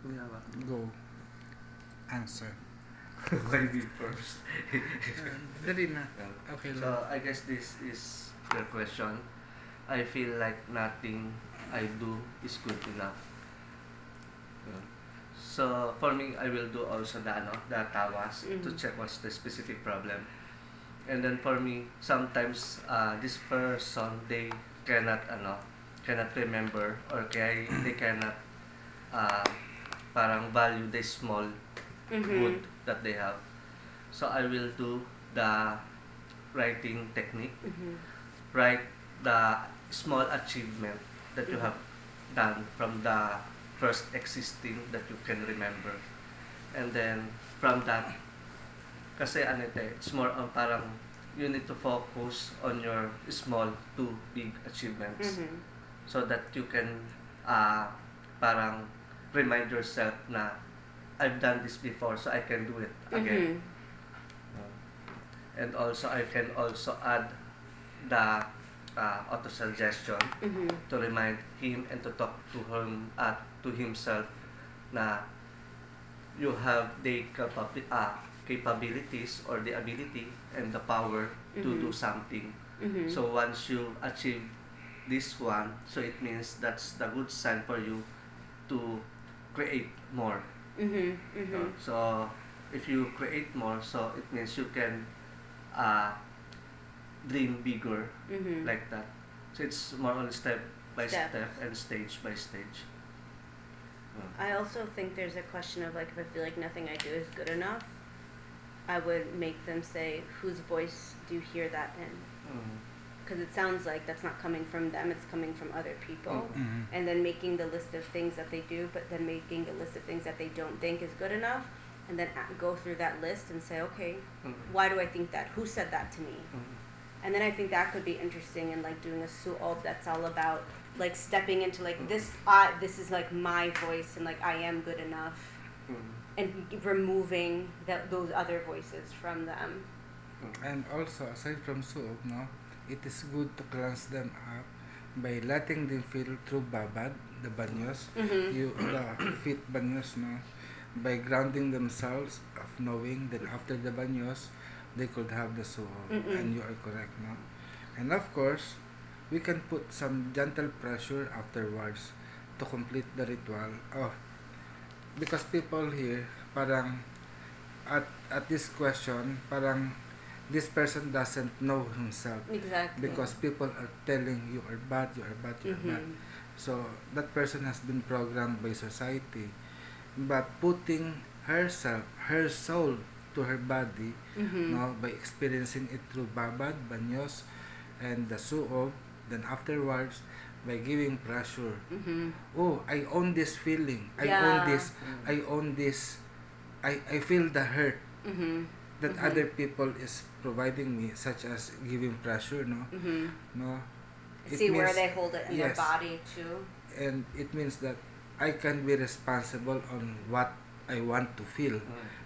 Go. Answer. Why me first? Dali na. Yeah. Okay lang. So I guess this is your question. I feel like nothing I do is good enough. Yeah. So for me, I will do also the tawas to check what's the specific problem. And then for me, sometimes this person they cannot cannot remember or kaya they cannot uh, parang value the small good that they have. So I will do the writing technique. Write the small achievement that you have done from the first existing that you can remember. And then from that, kasi ano ito it's more on parang you need to focus on your small to big achievements so that you can uh, parang remind yourself na I've done this before so I can do it again. And also I can also add the auto-suggestion to remind him and to talk to himself na you have the capabilities or the ability and the power to do something. So once you achieve this one, so it means that's the good sign for you to create more. So if you create more, so it means you can uh, dream bigger like that. So it's more on step by step and stage by stage. I also think there's a question of like if I feel like nothing I do is good enough, I would make them say, whose voice do you hear that in? Because it sounds like that's not coming from them, it's coming from other people. And then making the list of things that they do, but then making a list of things that they don't think is good enough, and then go through that list and say, okay, why do I think that? Who said that to me? And then I think that could be interesting in like doing a su'ob that's all about like stepping into like this is like my voice and like I am good enough, and removing those other voices from them. And also, aside from suog, no, it is good to cleanse them up by letting them feel through babad, the banyos, the fit banyos, no, by grounding themselves of knowing that after the banyos, they could have the suog, and you are correct, no. And of course, we can put some gentle pressure afterwards to complete the ritual. Oh, because people here, parang at this question, parang this person doesn't know himself. Exactly. Because people are telling you are bad, you are bad, you are bad. So that person has been programmed by society. But putting herself, her soul to her body, no, by experiencing it through babad, banyos, and the suob, then afterwards, by giving pressure. Oh, I own this feeling. I own this. I own this. I feel the hurt that other people is providing me, such as giving pressure, no? No. It See where means, they hold it in their body too. and it means that I can be responsible on what I want to feel,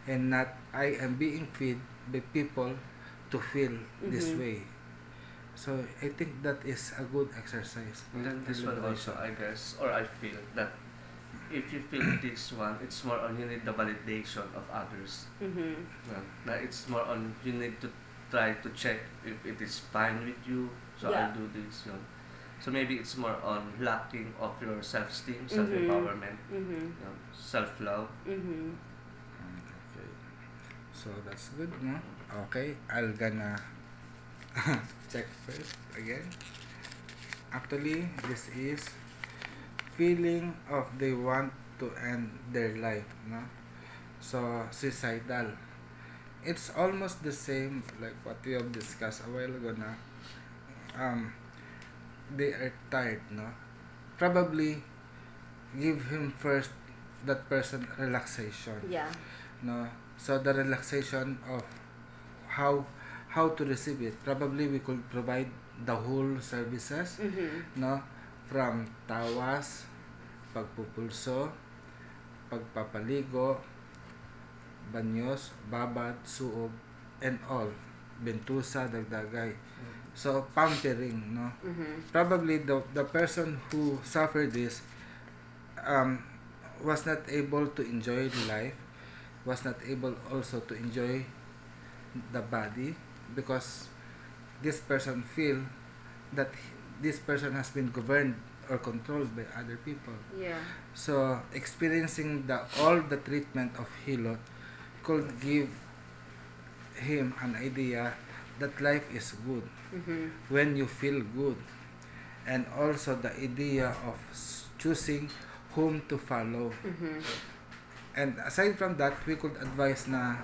and not I am being fed by people to feel this way. So I think that is a good exercise. And then this one also, I guess, or I feel that if you feel this one, it's more on you need the validation of others. Now it's more on you need to try to check if it is fine with you. So I do this. So maybe it's more on lacking of your self-esteem, self-empowerment, self-love. Okay. So that's good, no? Okay, I'll gonna check first again. Actually, this is feeling of they want to end their life, no? So suicidal. It's almost the same like what we have discussed a while ago na they are tired, no? Probably give him first that person relaxation. No? So the relaxation of how to receive it. Probably we could provide the whole services, no? From tawas, pagpupulso, pagpapaligo, banyos, babad, suob, and all. Bentusa, dagdagay. So, pampering, no? Probably the person who suffered this was not able to enjoy life, was not able also to enjoy the body, because this person feel that this person has been governed or controlled by other people. Yeah. So experiencing all the treatment of Hilot could give him an idea that life is good when you feel good, and also the idea of choosing whom to follow. And aside from that, we could advise na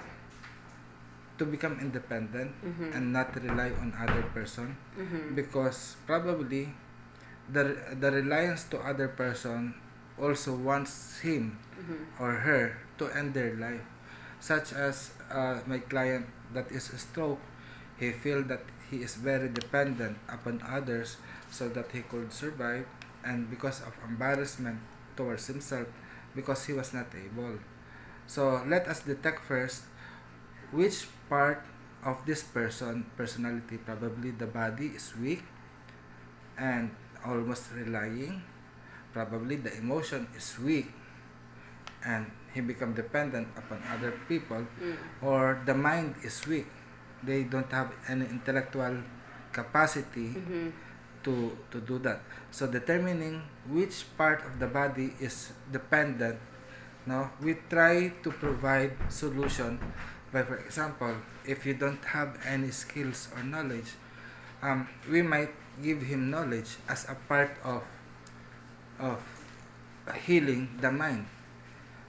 to become independent and not rely on other person, because probably the reliance to other person also wants him or her to end their life, such as my client that is a stroke. He feel that he is very dependent upon others so that he could survive, and because of embarrassment towards himself, because he was not able. So let us detect first which part of this personality, probably the body is weak and almost relying, probably the emotion is weak and he become dependent upon other people, or the mind is weak, they don't have any intellectual capacity to do that. So determining which part of the body is dependent, no, we try to provide solution by, for example, if you don't have any skills or knowledge, we might give him knowledge as a part of healing the mind,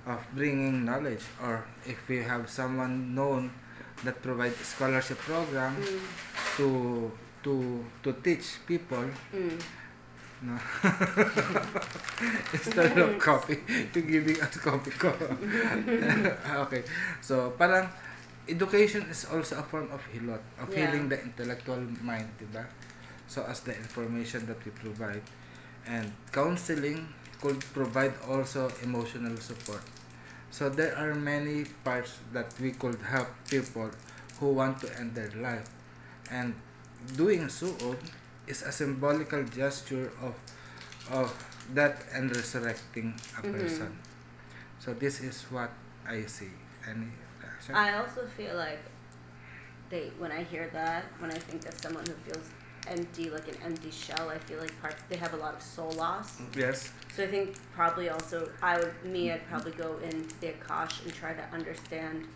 of bringing knowledge. Or if we have someone known that provides scholarship program to teach people, no, instead of copy, to giving us copy ko. Okay, so parang education is also a form of hilot, of healing the intellectual mind, diba? So as the information that we provide, and counseling could provide also emotional support. So there are many parts that we could help people who want to end their life, and doing so is a symbolical gesture of death and resurrecting a person. So this is what I see. Any reaction? I also feel like when I hear that, when I think of someone who feels empty, like an empty shell, I feel like they have a lot of soul loss. Yes. So I think probably also I'd probably go into the Akash and try to understand.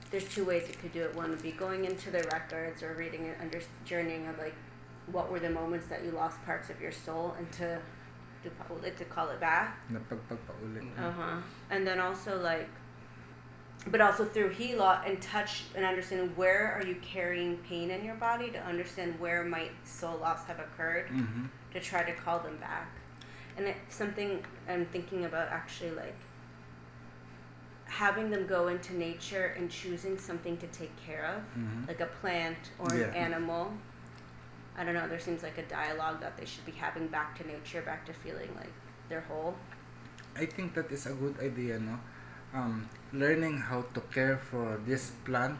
There's two ways you could do it. One would be going into the records or reading it, journeying of like what were the moments that you lost parts of your soul, and to call it back. Napagpagpaulit. And then also like, but also through Hilot and touch and understand where are you carrying pain in your body, to understand where might soul loss have occurred, to try to call them back. And it's something I'm thinking about actually, like having them go into nature and choosing something to take care of, like a plant or an animal. I don't know, there seems like a dialogue that they should be having back to nature, back to feeling like they're whole. I think that is a good idea, no? Learning how to care for this plant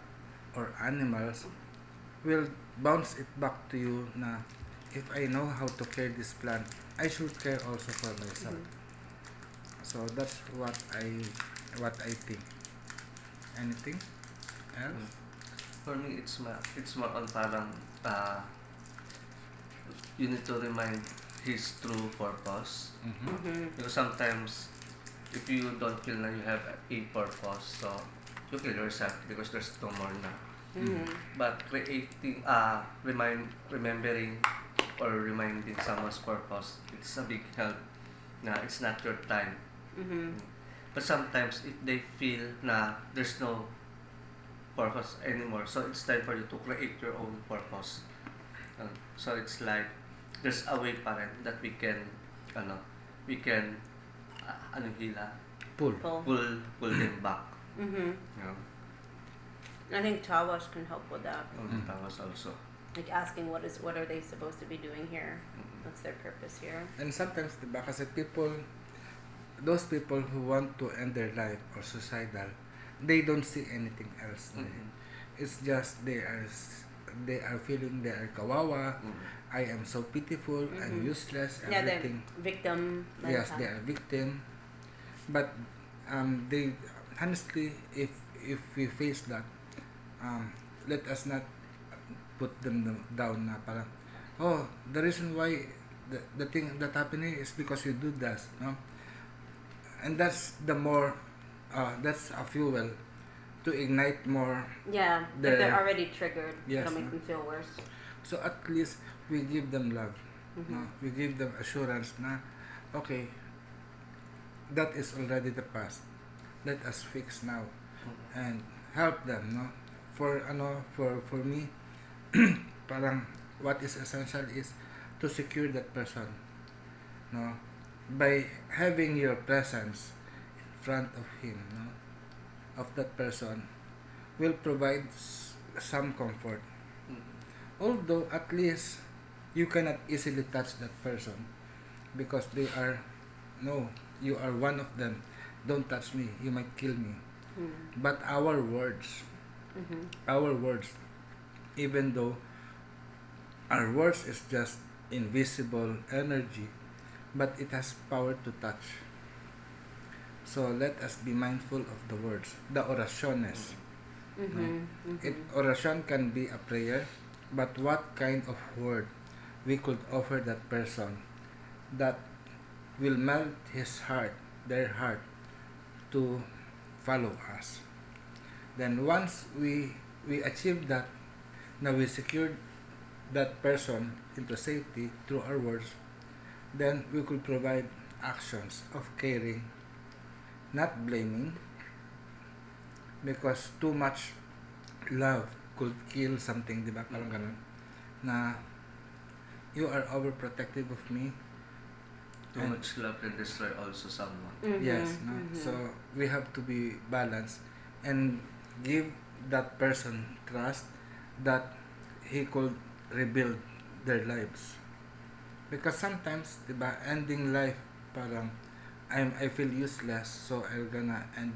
or animals will bounce it back to you na, if I know how to care this plant, I should care also for myself. So that's what I think. Anything else? For me, it's more on parang you need to remind his true purpose. Because sometimes if you don't feel na you have a purpose, so you kill yourself because there's no more na. But creating, remembering or reminding someone's purpose, it's a big help. Na it's not your time. But sometimes if they feel na there's no purpose anymore, so it's time for you to create your own purpose. So it's like there's a way pa rin that we can Pull. pull them back. Yeah. I think Tawas can help with that. That was also. Like asking what are they supposed to be doing here? What's their purpose here? And sometimes, diba, kasi those people who want to end their life or suicidal, they don't see anything else. It's just they are feeling they are kawawa. I am so pitiful. I'm useless. Everything. They're victim. Yes, they are victim. But they honestly, if we face that, um, let us not put them down na parang, oh, the reason why the thing that happening is because you do that, no? And that's the more, that's a fuel to ignite more Yeah, if they're their, already triggered, yes, it'll make no? them feel worse. So at least we give them love, no? Mhm. We give them assurance na, okay, that is already the past. Let us fix now and help them, no? For me, parang what is essential is to secure that person, no? By having your presence in front of him, no? Of that person will provide some comfort. Although at least you cannot easily touch that person because they are, no, you are one of them. Don't touch me, you might kill me. But our words, even though our words is just invisible energy, but it has power to touch. So let us be mindful of the words, the oraciones. No? Oracion can be a prayer, but what kind of word we could offer that person that will melt his heart, their heart, to follow us. Then once we achieve that, now we secured that person into safety through our words, then we could provide actions of caring, not blaming, because too much love could kill something, di ba? Parang ganun. Na you are overprotective of me. Too much love can destroy also someone. Yes, no? So we have to be balanced and give that person trust that he could rebuild their lives. Because sometimes, diba, ending life, parang, I feel useless, so I'm gonna end.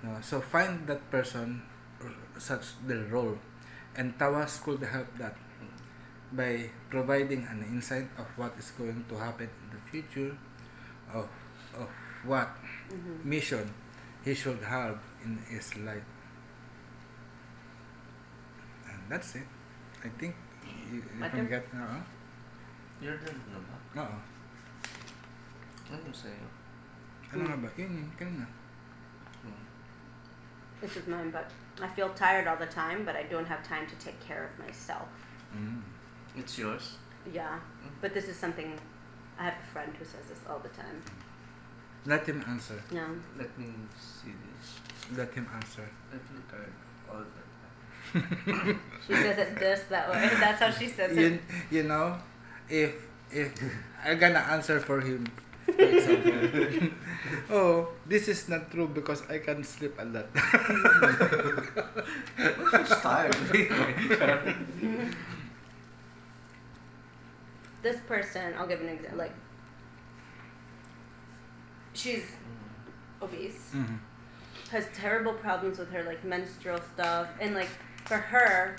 No? So find that person, such their role. And Tawas could help that by providing an insight of what is going to happen in the future, of, of what mission he should have in his life. And that's it. I think you can get, You're done na ba? oo. Ano sa'yo? Ano nga ba? Yun, kanina. This is mine, but I feel tired all the time, but I don't have time to take care of myself. It's yours? Yeah, but this is something, I have a friend who says this all the time. Let him answer. No. Let me see this. Let him answer. I feel tired all the time. She says it just that way. That's how she says it. You know, if I'm gonna answer for him, for example, oh, this is not true because I can sleep a lot. It's tired. This person, I'll give an example. Like, she's obese, has terrible problems with her like menstrual stuff, and like for her,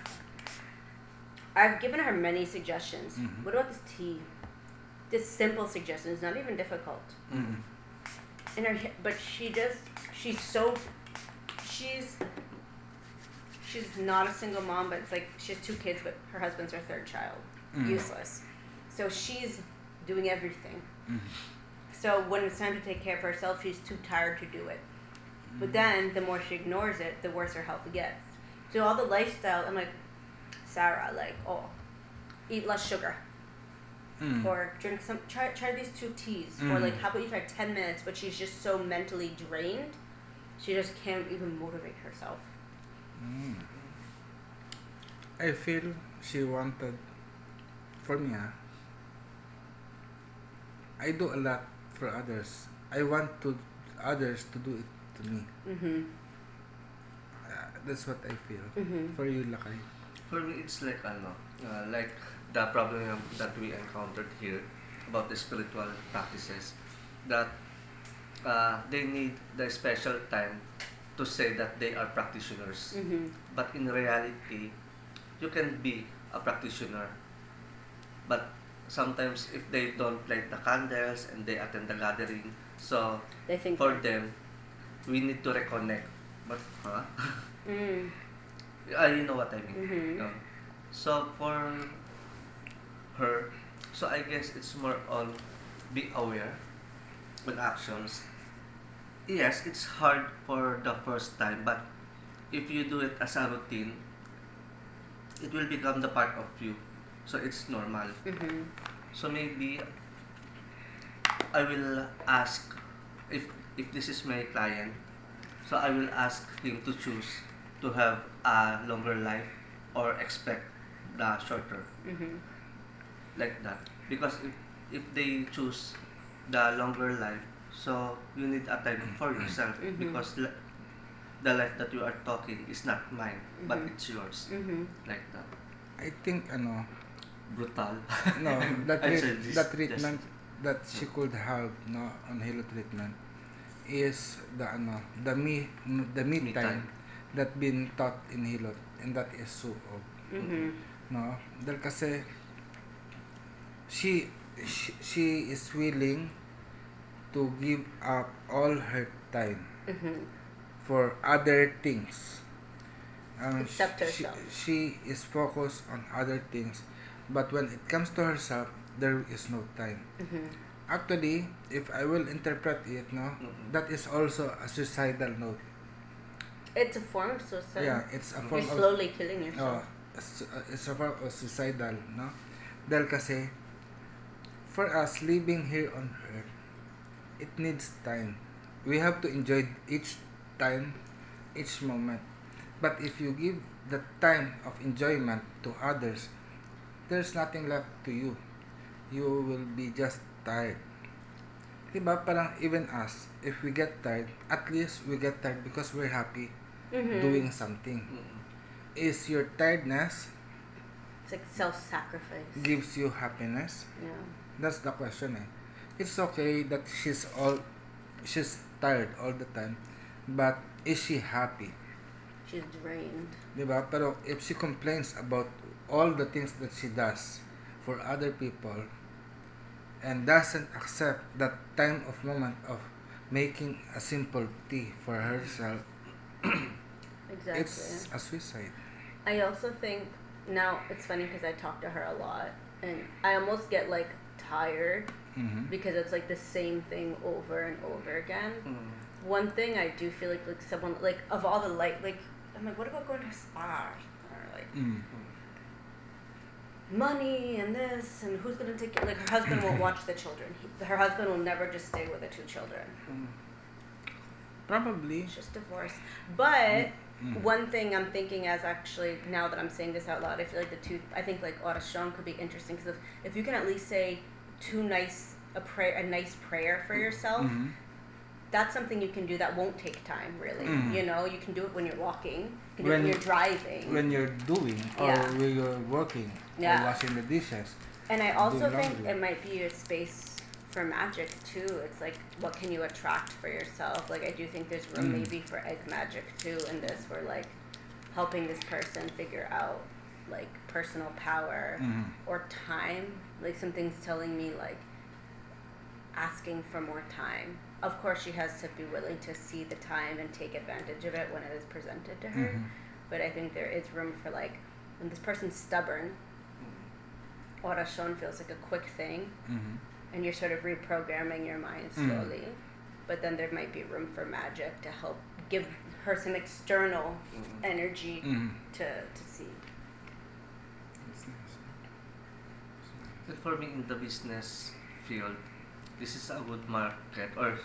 I've given her many suggestions. What about this tea? Just simple suggestions, not even difficult. And her, but she's not a single mom, but it's like she has 2 kids, but her husband's her 3rd child. Useless. So she's doing everything. So when it's time to take care of herself, she's too tired to do it. But then the more she ignores it, the worse her health gets. So all the lifestyle, I'm like, Sarah, like, oh, eat less sugar. Or drink try these 2 teas. Or like, how about you try 10 minutes, but she's just so mentally drained, she just can't even motivate herself. I feel she wanted, for me, I do a lot for others. I want others to do it to me. That's what I feel. For you, Lakay. For me, it's like like the problem that we encountered here about the spiritual practices, that they need the special time to say that they are practitioners. But in reality, you can be a practitioner, but sometimes if they don't light the candles and they attend the gathering, So They think for them, we need to reconnect. But Mm. you know what I mean. Mhm. So for her, so I guess it's more on be aware with actions. Yes, it's hard for the first time, but if you do it as a routine, it will become the part of you. So it's normal. Mhm. So maybe I will ask if if this is my client, so I will ask him to choose to have a longer life or expect the shorter, Mhm. like that. Because if they choose the longer life, so you need a time for yourself Mhm. because the life that you are talking is not mine, but Mhm. it's yours, Mhm. like that. I think Brutal. no, that I said this that just treatment that she could have on Hilot treatment is the me me time time. that been taught in Hilot, and that is suog, Mhm. no, dahil kasi she, she is willing to give up all her time Mhm. for other things. Except She, herself. she is focused on other things, but when it comes to herself, there is no time. Mhm. Actually, if I will interpret it, no, that is also a suicidal note. It's a form of suicide. Yeah, it's a You're form of slowly killing yourself. it's a form of suicidal, no? Dahil kasi, for us living here on earth, it needs time. We have to enjoy each time, each moment. But if you give the time of enjoyment to others, there's nothing left to you. You will be just tired. Diba? Parang even us, if we get tired, at least we get tired because we're happy Mhm. doing something. Is your tiredness It's like self-sacrifice. gives you happiness? Yeah. That's the question eh. It's okay that she's tired all the time, but is she happy? She's drained. Diba? Pero if she complains about all the things that she does for other people and doesn't accept that time of moment of making a simple tea for herself, Exactly. it's a suicide. I also think now it's funny because I talk to her a lot, and I almost get like tired Mm-hmm. because it's like the same thing over and over again. One thing I do feel like someone like of all the like I'm like, what about going to a spa? Or like Mm. money and this and who's gonna take care? Like her husband won't watch the children. Her husband will never just stay with the two children. Probably. It's just divorce. But Mm. one thing I'm thinking as actually now that I'm saying this out loud, I feel like I think like oracion could be interesting because if you can at least say a nice prayer for yourself, Mhm. that's something you can do that won't take time really. Mhm. You know, you can do it when you're walking, you can do it When- when you're driving. When you're doing or Yeah. when you're working Yeah. or washing the dishes. And I also doing think laundry. it might be a space for magic too. It's like what can you attract for yourself? Like I do think there's room maybe for egg magic too in this where like helping this person figure out like personal power or time. Like something's telling me like asking for more time. Of course she has to be willing to see the time and take advantage of it when it is presented to her. But I think there is room for like when this person's stubborn, oracion feels like a quick thing and you're sort of reprogramming your mind slowly. But then there might be room for magic to help give her some external energy to see. That's nice. But for me in the business field, this is a good market or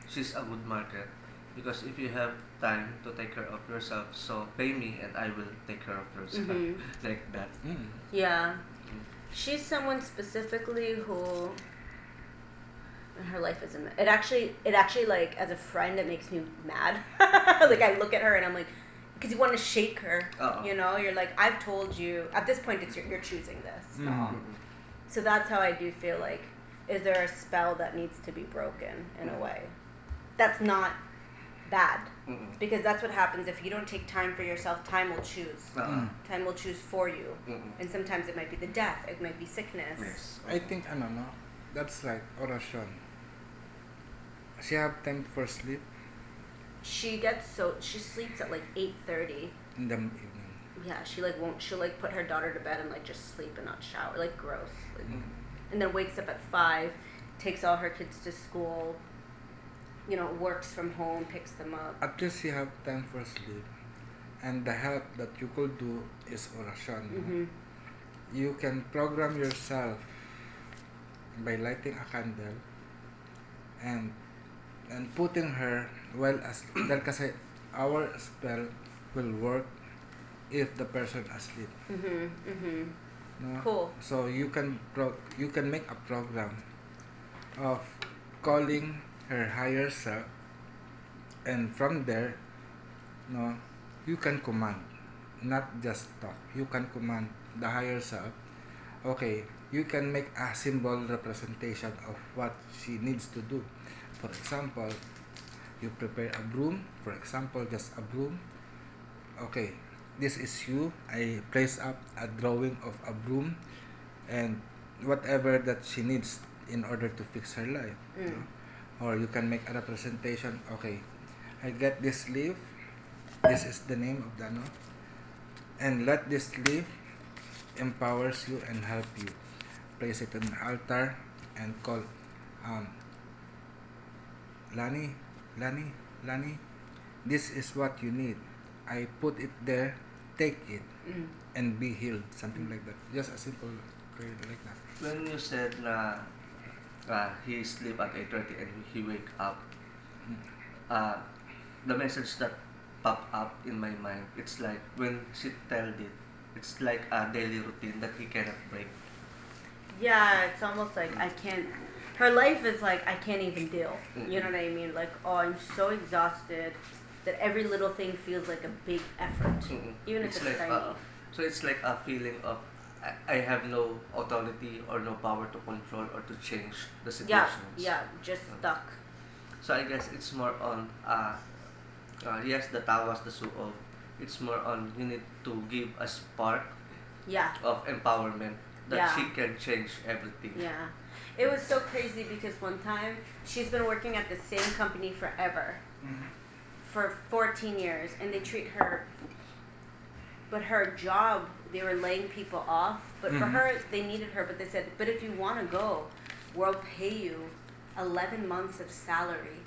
she's a good market because if you have time to take care of yourself, so pay me and I will take care of yourself. Like that. Yeah. She's someone specifically who her life is it actually like as a friend it makes me mad. Like I look at her and I'm like because you want to shake her. You know, you're like I've told you at this point it's you're choosing this. So that's how I do feel like is there a spell that needs to be broken in a way that's not bad because that's what happens if you don't take time for yourself. Time will choose. Time will choose for you. And sometimes it might be the death, it might be sickness. Yes. I think no, that's like oracion. She have time for sleep She sleeps at like 8:30. in the evening. Yeah, she'll like put her daughter to bed and like just sleep and not shower, like gross. Like, and then wakes up at 5, takes all her kids to school, works from home, picks them up. At least you have time for sleep. And the help that you could do is orasyon. Mm-hmm. You can program yourself by lighting a candle and putting her well asleep. Dahil kasi our spell will work if the person asleep. Mm-hmm. Mm-hmm. No? Cool. So you can make a program of calling her higher self, and from there, no, you can command, not just talk. You can command the higher self. Okay, you can make a symbol representation of what she needs to do. For example, you prepare a broom. For example, just a broom. Okay, this is you. I place up a drawing of a broom and whatever that she needs in order to fix her life. No? Or you can make a representation. Okay, I get this leaf. This is the name of the and let this leaf empowers you and help you. Place it on the altar and call Lani, Lani, this is what you need. I put it there, take it, and be healed. Something like that. Just a simple prayer like that. When you said na he sleep at 8:30 and he wake up, the message that popped up in my mind, it's like when she told it, it's like a daily routine that he cannot break. Yeah, it's almost like I can't. Her life is like I can't even deal. You know what I mean? Like, oh, I'm so exhausted that every little thing feels like a big effort, even if it's like tiny. So it's like a feeling of I have no authority or no power to control or to change the situations. Yeah, just stuck. So I guess it's more on yes, the tawas, the suob. It's more on you need to give a spark of empowerment that she can change everything. Yeah. It was so crazy because one time she's been working at the same company forever. For 14 years, and they treat her, but her job, they were laying people off, but for her, they needed her, but they said, but if you want to go, we'll pay you 11 months of salary.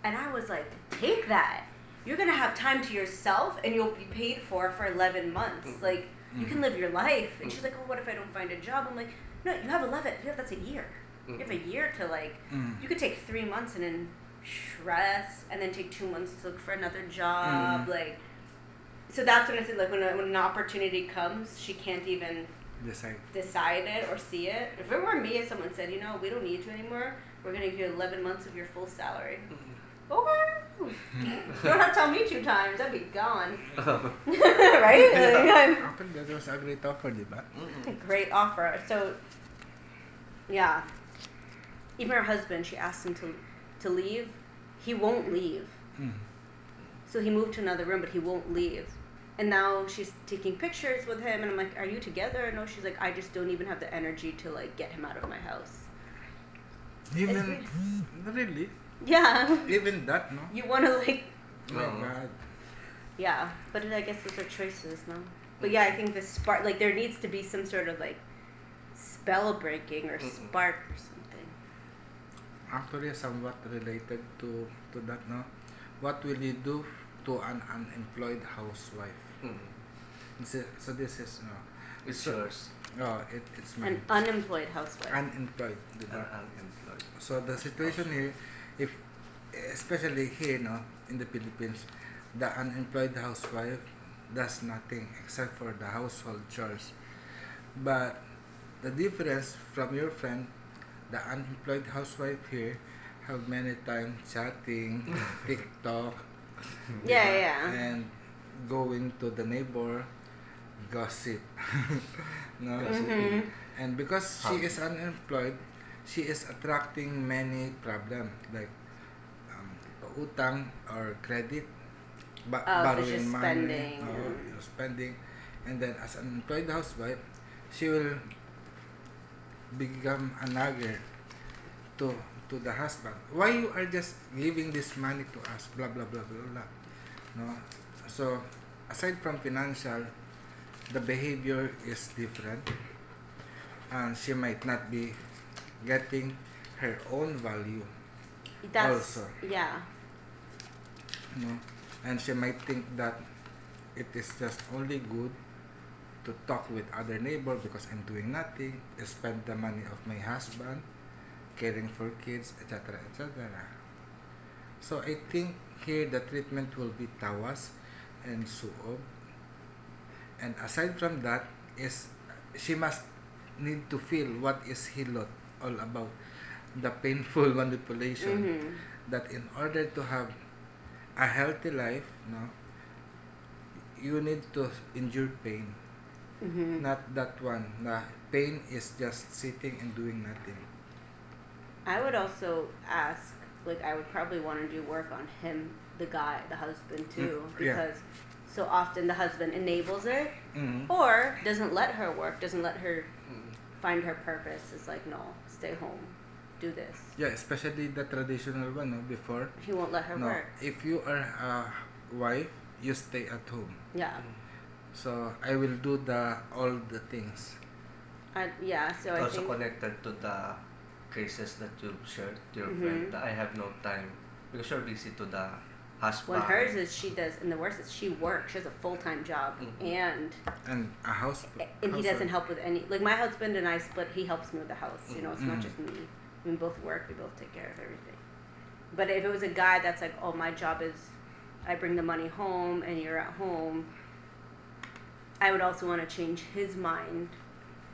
And I was like, take that. You're going to have time to yourself, and you'll be paid for 11 months. Like, you can live your life. And she's like, oh, what if I don't find a job? I'm like, no, you have 11. That's a year. You have a year to, like, you could take 3 months and then stress, and then take 2 months to look for another job. Like, so that's when I said, like, when an opportunity comes, she can't even decide it or see it. If it were me, if someone said, we don't need you anymore, we're going to give you 11 months of your full salary. Okay. You don't have to tell me 2 times. I'd be gone. Right? That was a great offer, di ba? Great offer. So, yeah. Even her husband, she asked him to leave. He won't leave. So he moved to another room, but he won't leave. And now she's taking pictures with him, and I'm like, are you together? No, she's like, I just don't even have the energy to, like, get him out of my house. Even, really? Yeah. Even that, no? You want to, like... Oh my God. Yeah, but I guess those are choices, no? But yeah, I think the spark, like, there needs to be some sort of, like, spell breaking or spark or something. Actually, somewhat related to that, no? What will you do to an unemployed housewife? So this is, it's yours. Oh, it's mine. An unemployed housewife. Unemployed, diba? Unemployed. So the situation here, especially here, in the Philippines, the unemployed housewife does nothing except for the household chores. But the difference from your friend, the unemployed housewife here, have many time chatting, TikTok, and going to the neighbor, gossip. No? And because she is unemployed, she is attracting many problems like utang or credit, borrowing money, spending, and then as an employed housewife, she will become a nagger to to the husband, why you are just giving this money to us, blah blah blah blah blah. No, so aside from financial, the behavior is different, and she might not be getting her own value That's also. yeah. No, and she might think that it is just only good to talk with other neighbor because I'm doing nothing, spend the money of my husband, caring for kids, etc., etc. So I think here the treatment will be tawas and suob. And aside from that is she must need to feel what is hilot all about, the painful manipulation, Mhm. that in order to have a healthy life, no, you need to endure pain. Mhm. Not that one. The pain is just sitting and doing nothing. I would also ask, like, I would probably want to do work on him, the guy, the husband too, Yeah. because so often the husband enables it Mm-hmm. or doesn't let her work, doesn't let her find her purpose. It's like, no, stay home, do this. Yeah, especially the traditional one, no, before. He won't let her No, work. if you are a wife, you stay at home. Yeah. So I will do all the things. Yeah, so I Also think connected to the cases that you shared to your Mhm. friend, that I have no time because you're busy to the husband. when hers is she does, and the worst is she works. She has a full-time job, Mhm. And a house. and he doesn't household. help with any. Like my husband and I split. He helps me with the house. You know, it's not Mhm. just me. We both work. We both take care of everything. But if it was a guy that's like, oh, my job is, I bring the money home and you're at home, I would also want to change his mind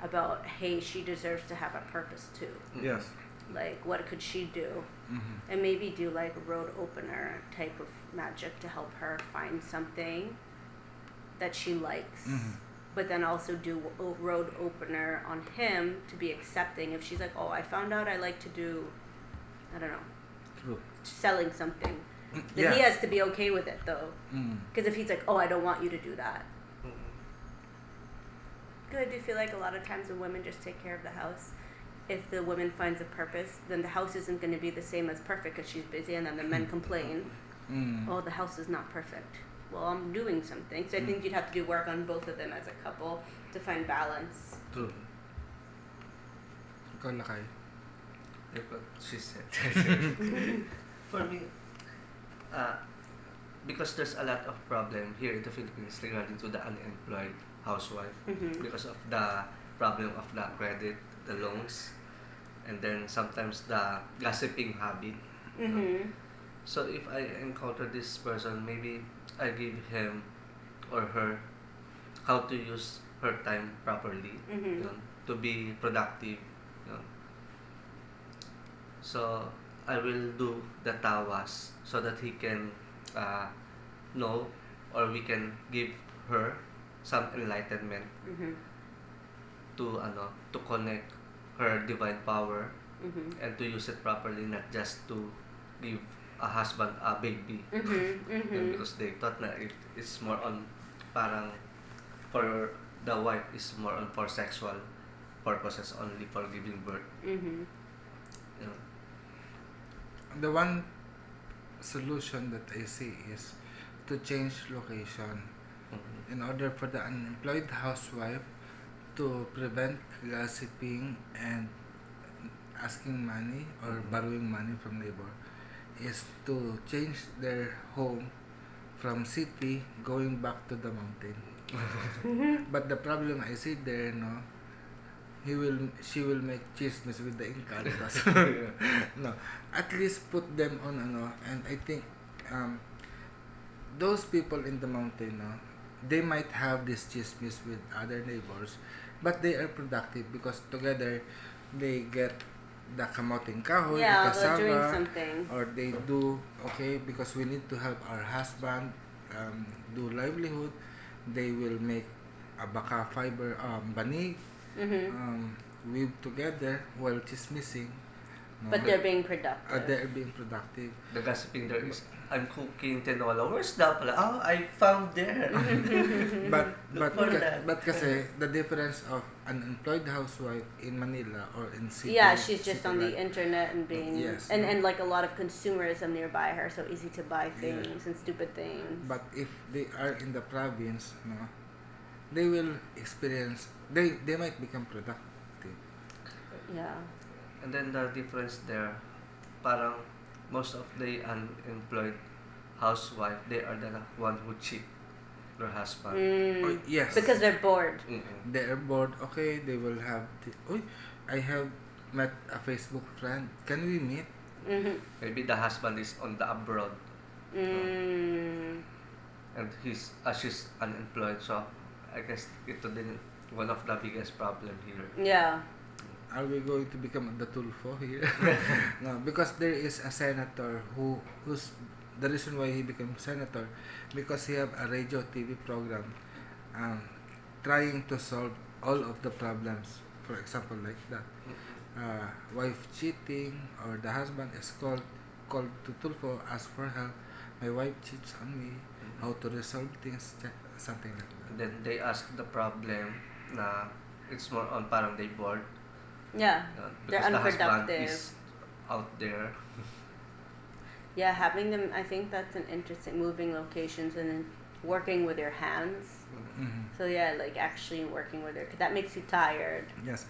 about, hey, she deserves to have a purpose too. Yes. Like, what could she do? Mm-hmm. And maybe do like a road opener type of magic to help her find something that she likes. Mm-hmm. But then also do a road opener on him to be accepting. If she's like, oh, I found out I like to do, I don't know, True. selling something, then Yeah. he has to be okay with it though. Mm. Because if he's like, oh, I don't want you to do that. Mhm. Because I do feel like a lot of times when women just take care of the house, if the woman finds a purpose, then the house isn't going to be the same as perfect because she's busy, and then the men complain, Mm. oh, the house is not perfect. Well, I'm doing something. So I think you'd have to do work on both of them as a couple to find balance. True. Ikaw, Lakay. Like what she said. For me, because there's a lot of problem here in the Philippines regarding to the unemployed housewife Mhm. because of the problem of the credit, the loans, and then sometimes the gossiping habit. You know. Mhm. So if I encounter this person, maybe I give him or her how to use her time properly, Mhm. you know, to be productive. You know. So I will do the tawas so that he can uh, know, or we can give her some enlightenment Mhm. to connect her divine power Mhm. and to use it properly, not just to give a husband a baby. Mhm. Yun, Mhm. because they thought na it's more on parang for the wife is more on for sexual purposes only, for giving birth. Mhm. You know. The one solution that I see is to change location Mhm. in order for the unemployed housewife to prevent gossiping and asking money or Mhm. borrowing money from neighbor is to change their home from city going back to the mountain. Mhm. But the problem I see there, no, she will make chismes with the Encantos. No, at least put them on and I think um, those people in the mountain, no, they might have this chismes with other neighbors, but they are productive because together they get the kamoting kahoy, the Yeah, they're doing cassava, something. or they do okay because we need to help our husband do livelihood. They will make a baka fiber banig, Mhm. weave together while chismising. No? But they're being productive. They're being productive. The gossiping there is, I'm cooking tinola. Where's that pala? Oh, I found there. But For that. kasi the difference of an employed housewife in Manila or in city. Yeah, she's just city on the life, internet and being Yes. and like a lot of consumerism nearby her, so easy to buy Yeah. things and stupid things. But if they are in the province, no, they will experience. They might become productive. Yeah. And then the difference there, parang most of the unemployed housewife, they are the one who cheat their husband. Oh, yes. Because they're bored. Mm-mm. They are bored. Okay, they will have. I have met a Facebook friend. Can we meet? Mm-hmm. Maybe the husband is on the abroad and she's unemployed, so I guess ito din one of the biggest problem here. Yeah. Are we going to become the Tulfo here? No, because there is a senator who's the reason why he became senator, because he have a radio TV program, um, trying to solve all of the problems. For example, like that, wife cheating or the husband is called to Tulfo, ask for help. My wife cheats on me. How to resolve things, something like that. And then they ask the problem na it's more on parang they bored. Yeah. They're Because the husband unproductive. is out there. Yeah, having them, I think that's an interesting, moving locations and then working with your hands. Mhm. So yeah, like actually working with her, 'cause that makes you tired. Yes.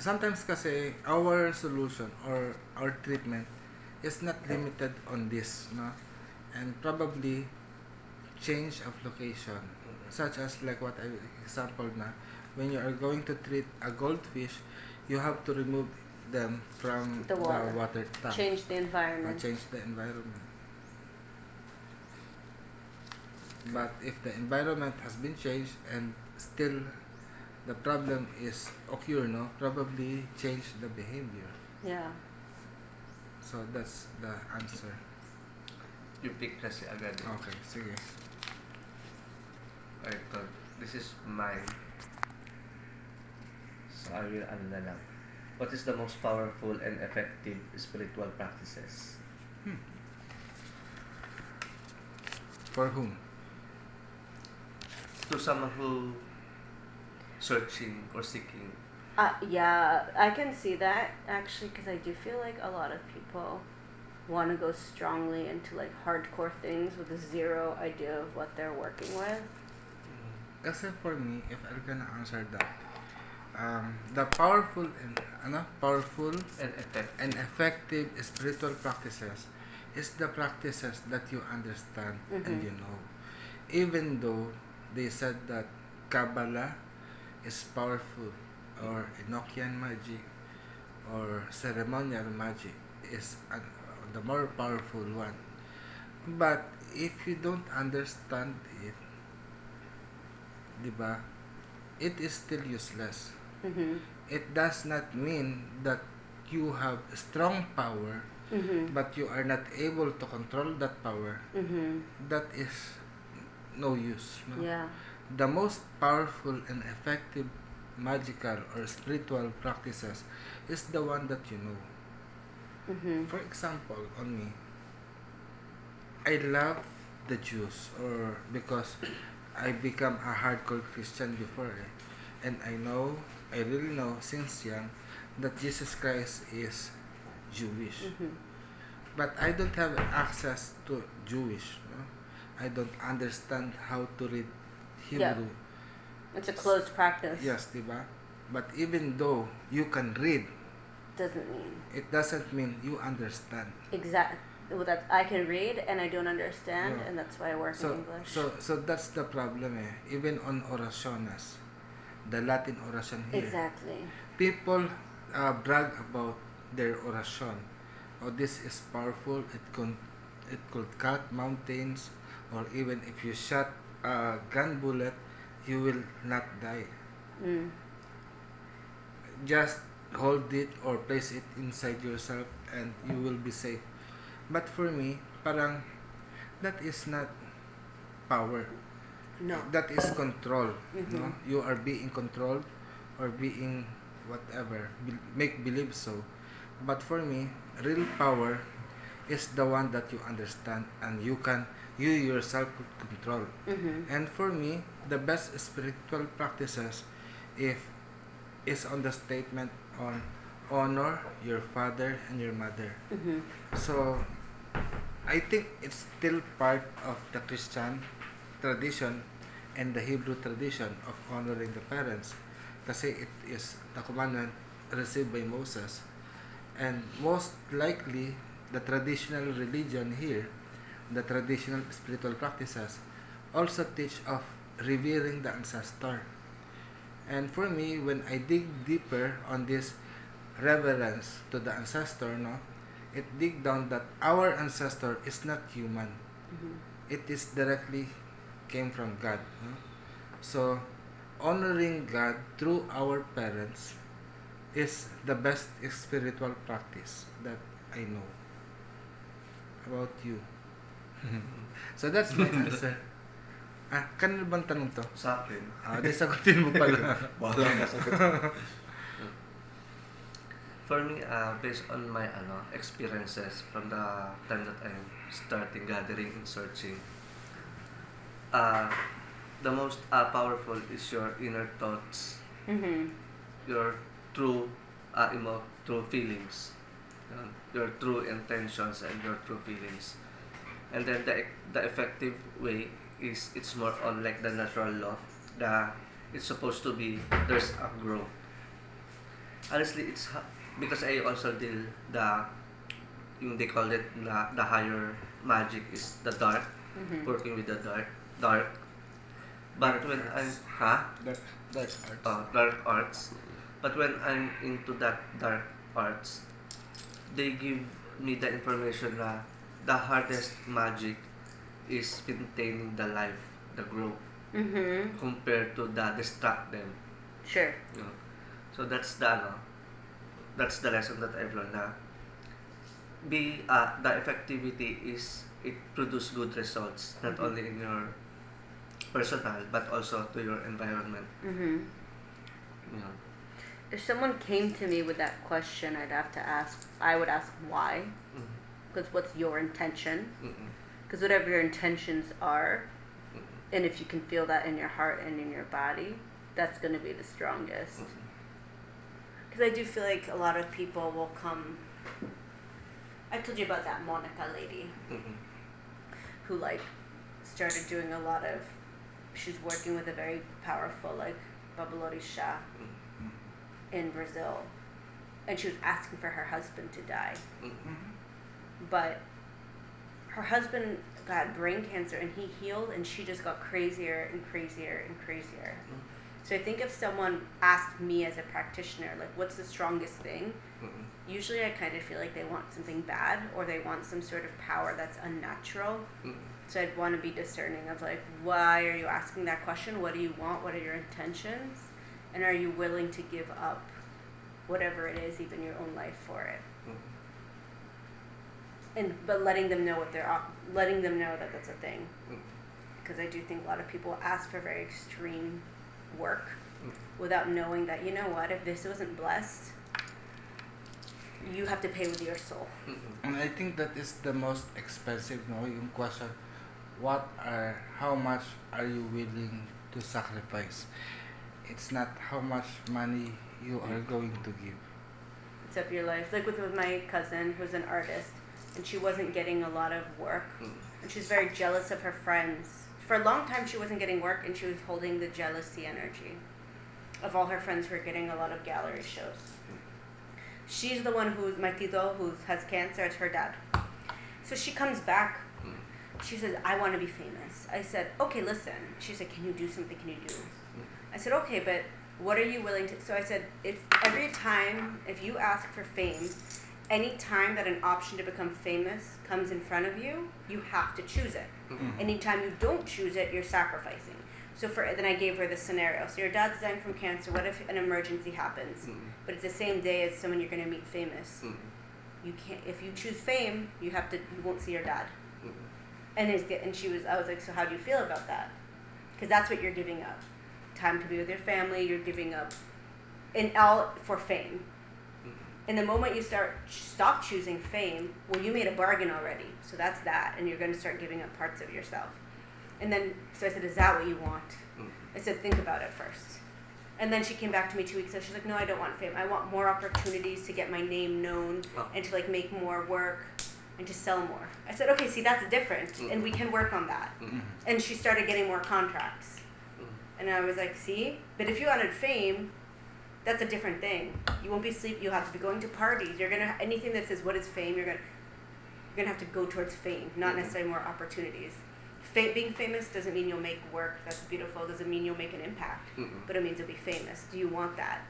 Sometimes kasi our solution or our treatment is not limited on this, no? And probably change of location, such as like what I example na, when you are going to treat a goldfish, you have to remove them from The water. water tank. Change the Or environment. change the environment. But if the environment has been changed and still the problem is occur, no, probably change the behavior. Yeah. So that's the answer. You pick kasi agad. Okay, sige. I thought, this is mine. So I will ano na lang. What is the most powerful and effective spiritual practices? For whom? To someone who searching or seeking. Yeah, I can see that actually, because I do feel like a lot of people want to go strongly into like hardcore things with zero idea of what they're working with. Kasi for me, if I'm gonna answer that, the powerful and effective spiritual practices is the practices that you understand and you know. Even though they said that Kabbalah is powerful, or Enochian magic, or ceremonial magic is the more powerful one. But if you don't understand it, diba, it is still useless. It does not mean that you have strong power, but you are not able to control that power. That is no use. No? Yeah. The most powerful and effective magical or spiritual practices is the one that you know. For example, on me, I love the Jews, or because I become a hardcore Christian before, and I really know since young that Jesus Christ is Jewish. But I don't have access to Jewish. No? I don't understand how to read Hebrew. Yeah. It's a closed practice. Yes, diba? But even though you can read, Doesn't mean. it doesn't mean you understand. Exactly. Well, that I can read and I don't understand, Yeah. and that's why I work in English. So that's the problem. Even on oraciones, the Latin oration here, Exactly. people brag about their oration. Oh, this is powerful. It could cut mountains, or even if you shot a gun bullet, you will not die. Just hold it or place it inside yourself and you will be safe. But for me, parang that is not power. No. That is control. No? You are being controlled or being whatever. Make believe so. But for me, real power is the one that you understand and you yourself could control. And for me, the best spiritual practices if is on the statement on honor your father and your mother. So I think it's still part of the Christian tradition and the Hebrew tradition of honoring the parents kasi it is the commandment received by Moses. And most likely, the traditional religion here, the traditional spiritual practices, also teach of revering the ancestor. And for me, when I dig deeper on this reverence to the ancestor, no, it dig down that our ancestor is not human. It is directly came from God. No? So, honoring God through our parents is the best spiritual practice that I know. About you? So that's my answer. Kanino bang tanong to? Sa akin. Di sagutin mo pala. Bahala ka sagot. For me, based on my experiences from the time that I'm starting gathering and searching, the most powerful is your inner thoughts, your true true feelings, your true intentions and your true feelings. And then the effective way is it's more on like the natural law. It's supposed to be there's a growth. Honestly, because I also deal they call it the higher magic is the dark, working with the dark. But Dark when arts. Dark arts. dark arts, but when I'm into that dark arts, they give me the information na the hardest magic is maintaining the life, the growth, compared to the distract them. Sure. You know? So that's the lesson that I've learned na the effectivity is it produce good results not only in your personal but also to your environment. You know. If someone came to me with that question, I would ask why. Because what's your intention? Because whatever your intentions are, and if you can feel that in your heart and in your body, that's going to be the strongest. Because I do feel like a lot of people will come. I told you about that Monica lady who like started doing a lot of. She's working with a very powerful like Babalorisha in Brazil, and she was asking for her husband to die, but her husband got brain cancer and he healed, and she just got crazier and crazier and crazier. So I think if someone asked me as a practitioner, like, what's the strongest thing? Usually I kind of feel like they want something bad or they want some sort of power that's unnatural. So I'd want to be discerning of like, why are you asking that question? What do you want? What are your intentions? And are you willing to give up whatever it is, even your own life for it? But letting them know that that's a thing. Because I do think a lot of people ask for very extreme work without knowing that, you know what, if this wasn't blessed, you have to pay with your soul. And I think that is the most expensive, no? Yung question, how much are you willing to sacrifice? It's not how much money you are going to give. It's up your life. Like with my cousin, who's an artist, and she wasn't getting a lot of work, and she's very jealous of her friends. For a long time, she wasn't getting work, and she was holding the jealousy energy of all her friends who were getting a lot of gallery shows. She's the one my tito, who has cancer, it's her dad. So she comes back. She says, I want to be famous. I said, okay, listen. She said, can you do something? Can you do? I said, okay, but what are you willing to? So I said, if you ask for fame, any time that an option to become famous comes in front of you, you have to choose it. Anytime you don't choose it, you're sacrificing. So then I gave her the scenario. So your dad's dying from cancer. What if an emergency happens? But it's the same day as someone you're going to meet famous. You can't. If you choose fame, you won't see your dad. And I was like, so how do you feel about that? Because that's what you're giving up. Time to be with your family. You're giving up, and all for fame. And the moment you stop choosing fame, well, you made a bargain already. So that's that, and you're going to start giving up parts of yourself. And then, so I said, is that what you want? I said, think about it first. And then she came back to me 2 weeks later. She's like, no, I don't want fame. I want more opportunities to get my name known and to like make more work and to sell more. I said, okay, see, that's different, and we can work on that. And she started getting more contracts. And I was like, see? But if you wanted fame, that's a different thing. You won't be sleep. You'll have to be going to parties. You're gonna anything that says what is fame. You're gonna have to go towards fame, not necessarily more opportunities. Being famous doesn't mean you'll make work that's beautiful. Doesn't mean you'll make an impact. But it means you'll be famous. Do you want that?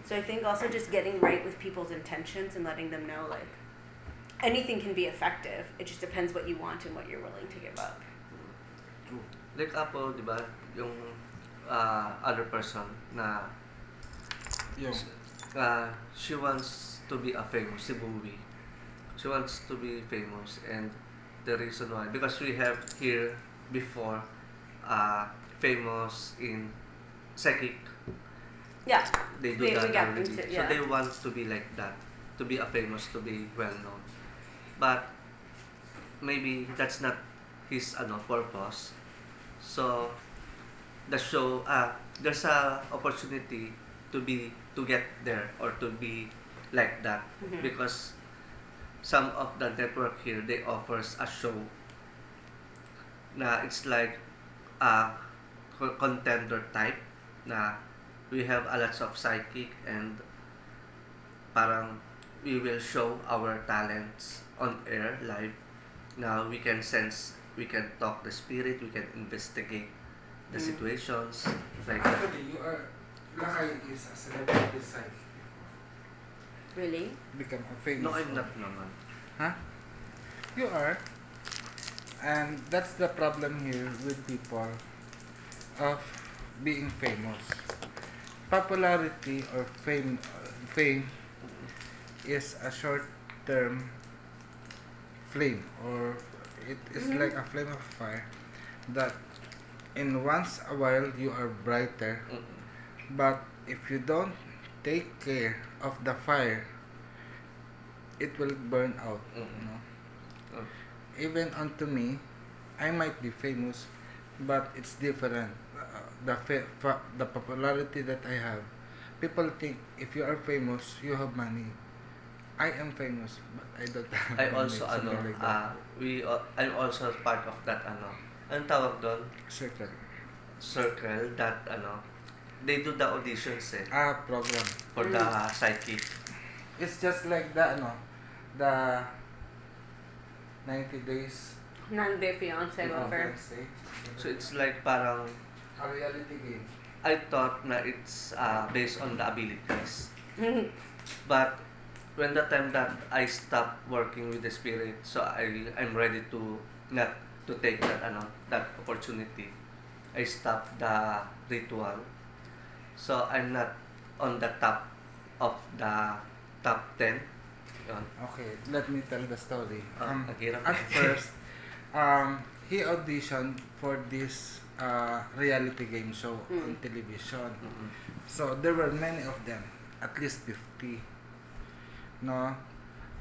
So I think also just getting right with people's intentions and letting them know like anything can be effective. It just depends what you want and what you're willing to give up. Like Apple, di ba? Yung other person na she wants to be a famous, si Bowie. She wants to be famous, and the reason why, because we have here before famous in psychic. Yeah. They do that already. So they want to be like that, to be a famous, to be well known. But maybe that's not his purpose. So the show there's a opportunity to get there or to be like that, because some of the network here, they offers a show na it's like a contender type na we have a lots of psychic, and parang we will show our talents on air live. Now we can sense, we can talk the spirit, we can investigate the situations like that. Actually, Lakay is a celebrity psychic. Really? Become a famous. No, I'm not naman. Huh? You are. And that's the problem here with people of being famous. Popularity or fame is a short-term flame, or it is like a flame of fire that in once a while you are brighter, but if you don't take care of the fire, it will burn out. You know? Even unto me, I might be famous, but it's different. The popularity that I have, people think if you are famous, you have money. I am famous, but I don't have I money. also Like that. I'm also part of that anong tawag doon? Circle that they do the auditions Program. for the psychic. It's just like the 90 days. 90-day fiancé offer. So it's like parang A reality game. I thought na it's based on the abilities. But when the time that I stopped working with the spirit, so I'm ready to not to take that opportunity. I stopped the ritual. So I'm not on the top of the top 10. Yun. Okay, let me tell the story. Naghirap At first, he auditioned for this reality game show on television. So there were many of them, at least 50. No,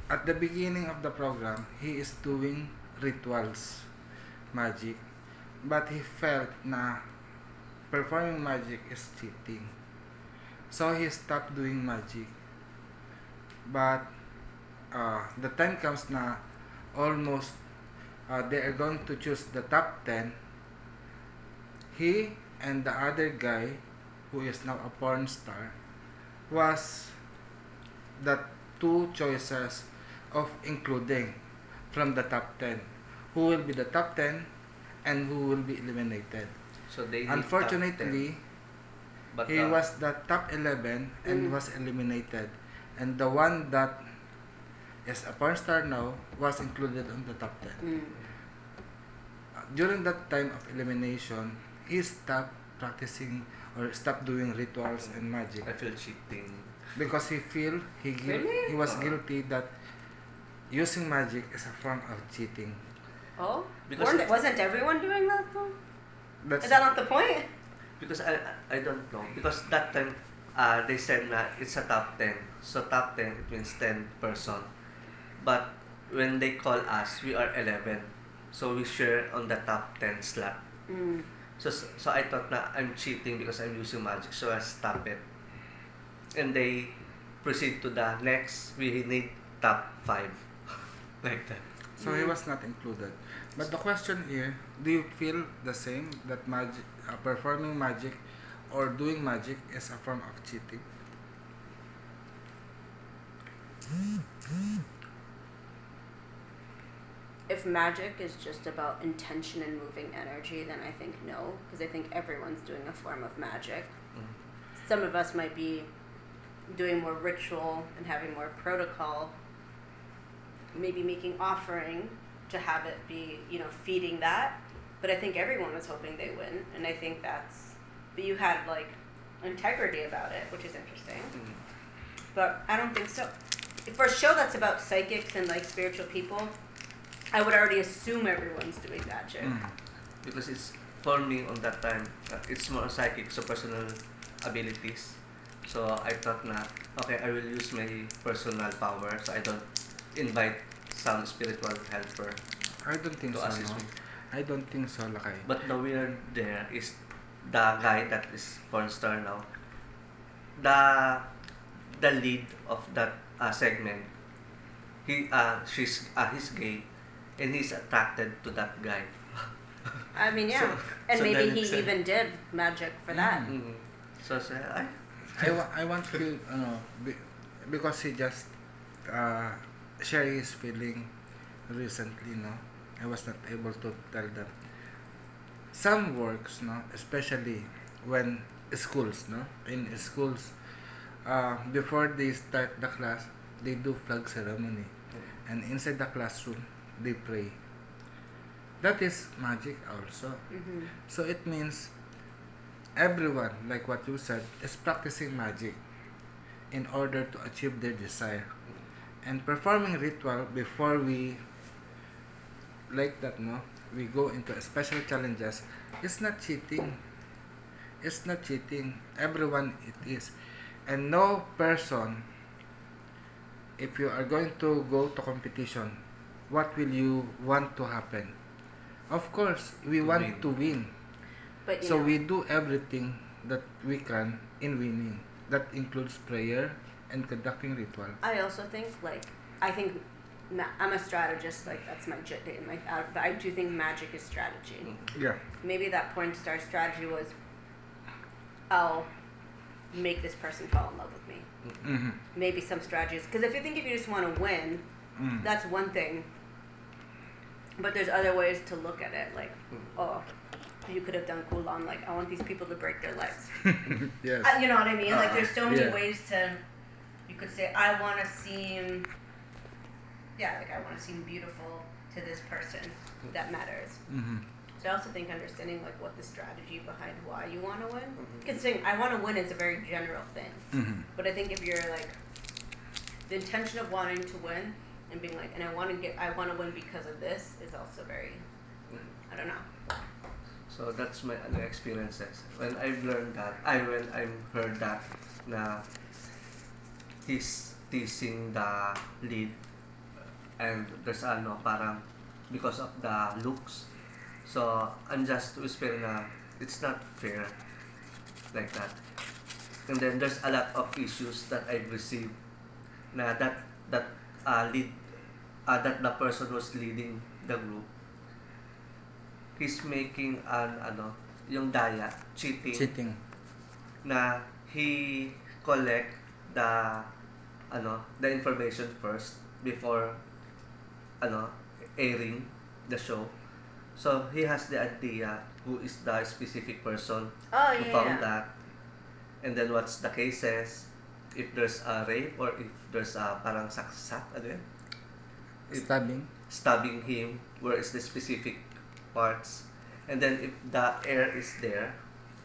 at the beginning of the program, he is doing rituals, magic, but he felt na performing magic is cheating. So he stopped doing magic. But the time comes na almost they are going to choose the top 10. He and the other guy, who is now a porn star, was the two choices of including from the top 10. Who will be the top 10 and who will be eliminated. So they Unfortunately, he was the top 11 and was eliminated. And the one that is a porn star now was included on the top 10. During that time of elimination, he stopped practicing or stopped doing rituals and magic. I feel cheating. Because he was guilty that using magic is a form of cheating. Oh? Because Wasn't everyone doing that though? That's Is that not the point? Because I don't know. Because that time they said na it's a top 10. So top 10, it means 10 person. But when they call us, we are 11. So we share on the top 10 slot. Mm. So I thought na I'm cheating because I'm using magic. So I stop it. And they proceed to the next. We need top 5. Like that. So he was not included. But the question here, do you feel the same that magic, performing magic or doing magic is a form of cheating? If magic is just about intention and moving energy, then I think no, because I think everyone's doing a form of magic. Some of us might be doing more ritual and having more protocol, maybe making offering to have it be, feeding that. But I think everyone was hoping they win, and I think but you had like integrity about it, which is interesting. But I don't think so. For a show that's about psychics and like spiritual people, I would already assume everyone's doing magic. Because it's, for me on that time, it's more psychic, so personal abilities. So I thought na, okay, I will use my personal power, so I don't invite some spiritual helper I don't think to so. assist No? me. I don't think so, Lakay. But the weird there is the guy that is porn star now. The lead of that segment, he's gay, and he's attracted to that guy. I mean, yeah. So- and so maybe then he it's even did magic for that. So say, ay, I want to, because he just share his feeling recently, no? I was not able to tell them. Some works, no? Especially when schools, no? In schools, before they start the class, they do flag ceremony. And inside the classroom, they pray. That is magic also. So it means everyone, like what you said, is practicing magic in order to achieve their desire. And performing ritual before we, like that, no, we go into special challenges, it's not cheating. It's not cheating. Everyone it is. And no person, if you are going to go to competition, what will you want to happen? Of course, we To want win. to win. But So we do everything that we can in winning. That includes prayer and conducting ritual. I also think I'm a strategist, like that's my name, but I do think magic is strategy. Yeah. Maybe that porn star strategy was, I'll make this person fall in love with me. Mm-hmm. Maybe some strategies, because if you just want to win, that's one thing. But there's other ways to look at it, like, oh, you could have done kulam, like I want these people to break their legs. Yes. You know what I mean? Like there's so many Yeah. ways you could say, I want to seem, I want to seem beautiful to this person. That matters. Mm-hmm. So I also think understanding like what the strategy behind why you want to win. Because saying I want to win is a very general thing. Mm-hmm. But I think if you're like the intention of wanting to win and being like, and I want to win because of this is also very, I don't know. So that's my other experiences. When I've learned that, when I heard that na he's teasing the lead and there's parang because of the looks. So I'm just whispering na it's not fair like that. And then there's a lot of issues that I've received na that lead that the person who's leading the group, he's making yung daya, cheating, na he collect the the information first before airing the show. So he has the idea who is the specific person Oh who yeah. found that, and then what's the cases, if there's a rape or if there's a parang saksak, stabbing him, where is the specific parts, and then if the air is there,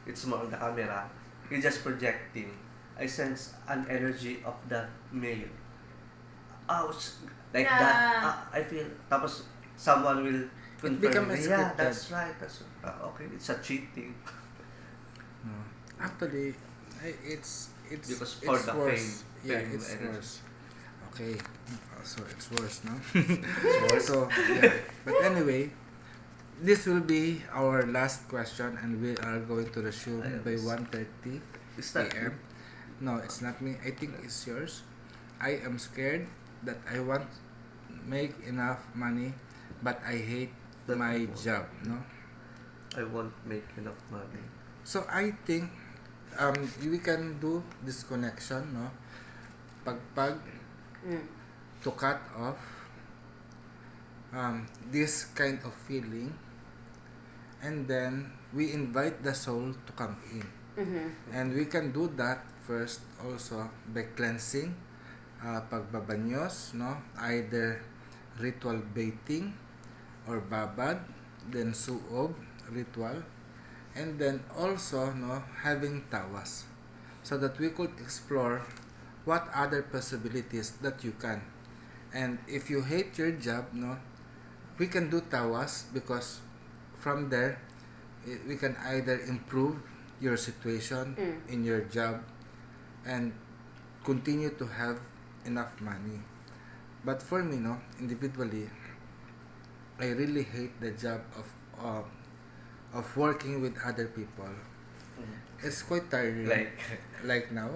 it's more on the camera, he's just projecting. I sense an energy of the male. Ouch! Like that. I feel, tapos someone will confirm becomes me, yeah, scripted. that's right. Okay, it's a cheating. No. Actually, it's because for the worse. Yeah, fame it's energy. worse. Okay, so it's worse, no? It's worse. So yeah, but anyway, this will be our last question, and we are going to resume by 1:30 Is that a.m. No, it's not me. I think it's yours. I am scared that I want make enough money, but I hate that my I won't- job, no? I won't make enough money. So I think we can do this connection, no? Pagpag Mm. to cut off this kind of feeling, and then we invite the soul to come in. Mm-hmm. And we can do that first also by cleansing, pagbabanyos, no? Either ritual bathing or babad, then suob, ritual, and then also, no, having tawas, so that we could explore what other possibilities that you can. And if you hate your job, no, we can do tawas, because from there we can either improve your situation in your job and continue to have enough money. But for me, no, individually, I really hate the job of working with other people. It's quite tiring. Like now.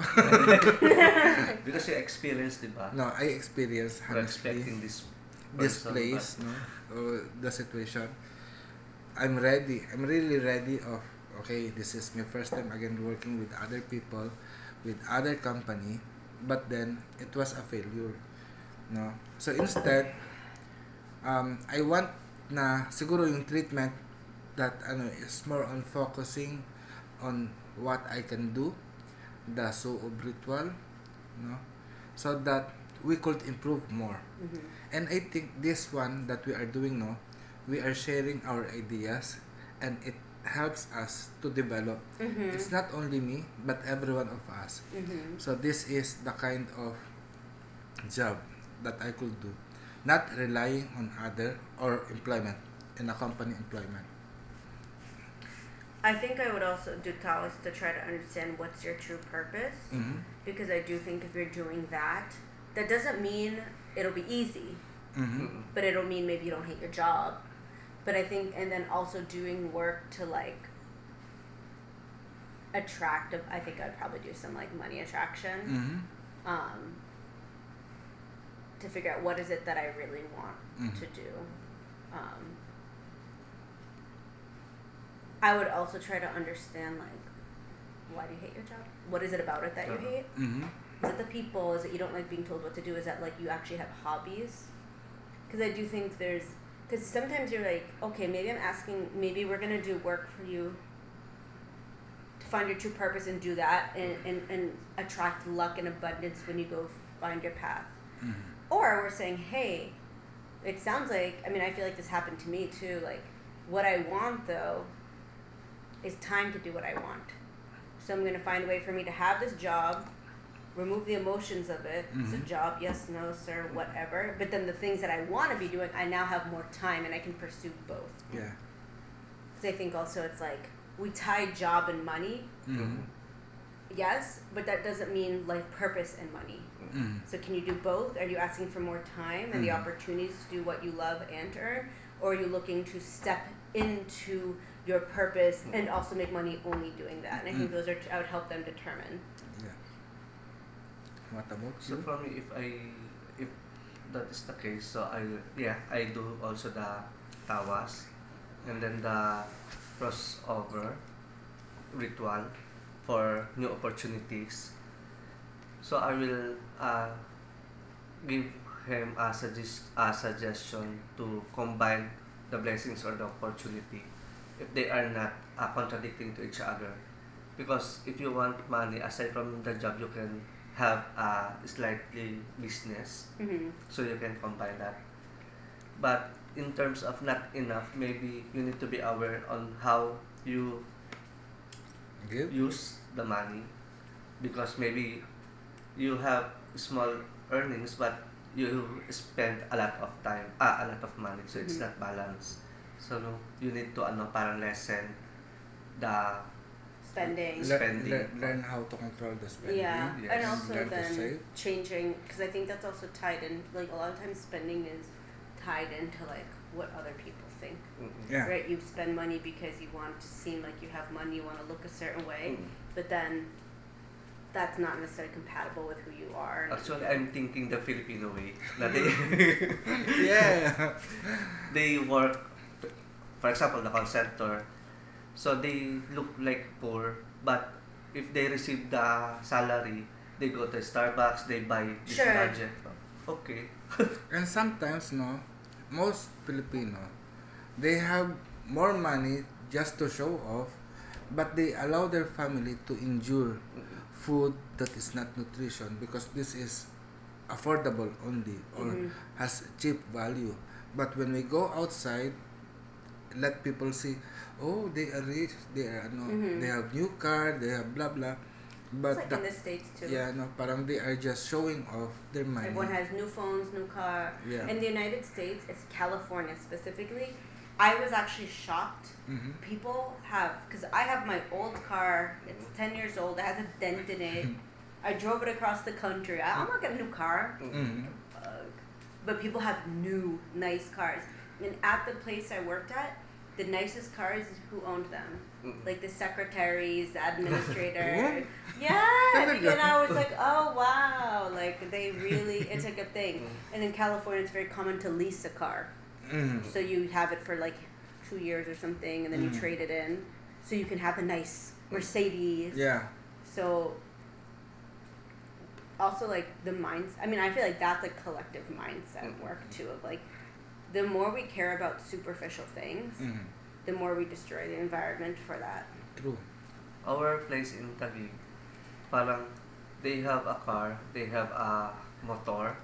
Because you experienced, diba? No, I experienced honestly Respecting this this person, place, no, the situation. I'm ready. I'm really ready of, okay, this is my first time again working with other people, with other company, but then it was a failure, no. So instead, I want na siguro yung treatment that ano is more on focusing on what I can do, the suob ritual, no, so that we could improve more. Mm-hmm. And I think this one that we are doing, no, we are sharing our ideas, and it helps us to develop. Mm-hmm. It's not only me, but every one of us. Mm-hmm. So this is the kind of job that I could do, not relying on other or employment in a company employment. I think I would also do Taoist to try to understand what's your true purpose. Mm-hmm. Because I do think if you're doing that, that doesn't mean it'll be easy, Mm-hmm. but it'll mean maybe you don't hate your job. But I think, and then also doing work to like attract, I think I'd probably do some like money attraction, Mm-hmm. to figure out what is it that I really want Mm-hmm. to do. I would also try to understand like, why do you hate your job? What is it about it that you hate? Mm-hmm. Is it the people? Is it you don't like being told what to do? Is that like you actually have hobbies? Because I do think because sometimes you're like, okay, maybe we're gonna do work for you to find your true purpose and do that and attract luck and abundance when you go find your path. Mm-hmm. Or we're saying, hey, it sounds like, I mean, I feel like this happened to me too, like, what I want though is time to do what I want. So I'm going to find a way for me to have this job, remove the emotions of it. It's a job, yes, no, sir, whatever. But then the things that I want to be doing, I now have more time and I can pursue both. Yeah. Because I think also it's like, we tie job and money, Mm-hmm. yes, but that doesn't mean like purpose and money. Mm-hmm. So can you do both? Are you asking for more time and the Mhm. opportunities to do what you love and earn? Or are you looking to step into your purpose and also make money only doing that? And I think those are, I would help them determine. Yeah. What about So you? for me, if that is the case, so I do also the tawas, and then the crossover ritual for new opportunities. So I will give him a suggestion to combine the blessings or the opportunity if they are not contradicting to each other. Because if you want money aside from the job, you can have a slightly business, Mm-hmm. so you can combine that. But in terms of not enough, maybe you need to be aware on how you Give? use the money, because maybe you have small earnings but you spend a lot of time, a lot of money, so it's Mhm. not balanced. So no, you need to parang lessen the spending. Learn how to control the spending. Yeah, Yes. and also Learn to then save. changing, because I think that's also tied in, like a lot of times spending is tied into like what other people think. Yeah. Right, you spend money because you want to seem like you have money, you want to look a certain way, but then that's not necessarily compatible with who you are. Actually, I'm thinking the Filipino way. Na they, Yeah. they work, for example, the call center. So they look like poor, but if they receive the salary, they go to Starbucks, they buy this Sure. gadget. Okay. And sometimes, no, most Filipino, they have more money just to show off, but they allow their family to endure food that is not nutrition because this is affordable only or has cheap value. But when we go outside, let people see, oh, they are rich, they are they have new car, they have blah blah. It's But like in the States too. yeah, no, parang they are just showing off their money. Everyone has new phones, new car. Yeah. In the United States, it's California specifically. I was actually shocked. People have, because I have my old car. It's 10 years old. It has a dent in it. I drove it across the country. I'm not getting a new car. But people have new, nice cars. And at the place I worked at, the nicest cars, who owned them? Like the secretaries, the administrator. Yeah, and I was like, oh wow, like they really, it's like a thing. And in California, it's very common to lease a car. So you have it for like 2 years or something, and then you trade it in, so you can have a nice Mercedes. Yeah. So also like the minds. I mean, I feel like that's a collective mindset work too. Of like, the more we care about superficial things, the more we destroy the environment for that. True. Our place in Taguig, parang they have a car, they have a motor,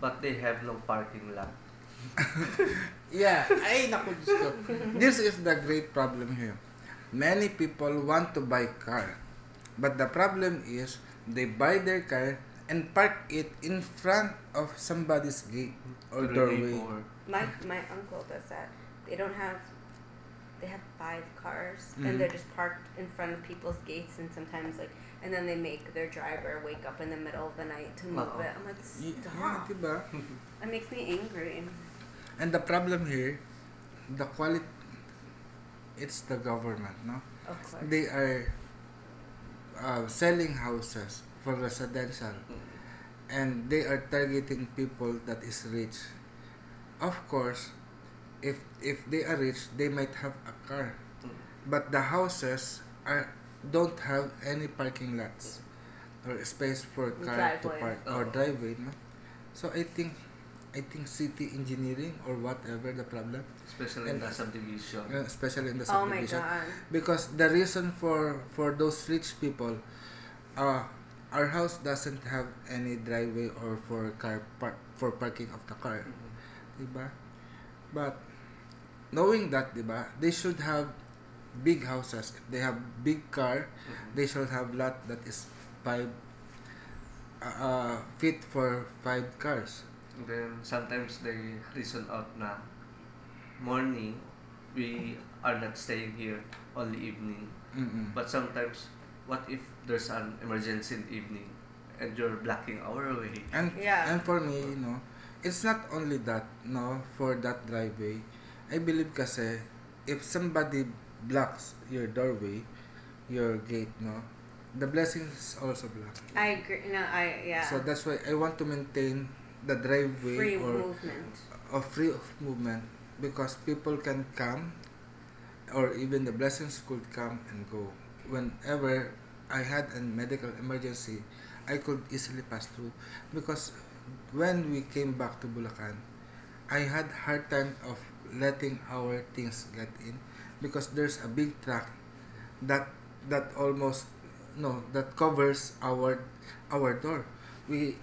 but they have no parking lot. Yeah, ay naku, Diyos ko. This is the great problem here. Many people want to buy car, but the problem is they buy their car and park it in front of somebody's gate or doorway. My uncle does that. They have 5 cars and they're just parked in front of people's gates, and sometimes like, and then they make their driver wake up in the middle of the night to move it. I'm like, Yeah, stop. diba? That makes me angry. And the problem here, the quality, it's the government, no? Of course. They are selling houses for residential, and they are targeting people that is rich. Of course, if they are rich, they might have a car, but the houses don't have any parking lots or space for car to Driveway. park or driveway, no? So I think city engineering or whatever the problem, Especially in the subdivision. especially in the Oh my subdivision, god. because the reason for those rich people, our house doesn't have any driveway or for parking of the car, diba? But knowing that, diba, they should have big houses. If they have big car, they should have lot that is 5 fit for 5 cars. Then sometimes they reason out na morning we are not staying here, only evening. But sometimes, what if there's an emergency in evening and you're blocking our way? And Yeah. and for me, it's not only that, no, for that driveway. I believe kasi if somebody blocks your doorway, your gate, no, the blessings is also blocked. I agree. No, yeah. So that's why I want to maintain the driveway Free or movement. free of movement, because people can come or even the blessings could come and go. Whenever I had a medical emergency, I could easily pass through, because when we came back to Bulacan, I had hard time of letting our things get in, because there's a big truck that almost that covers our door. We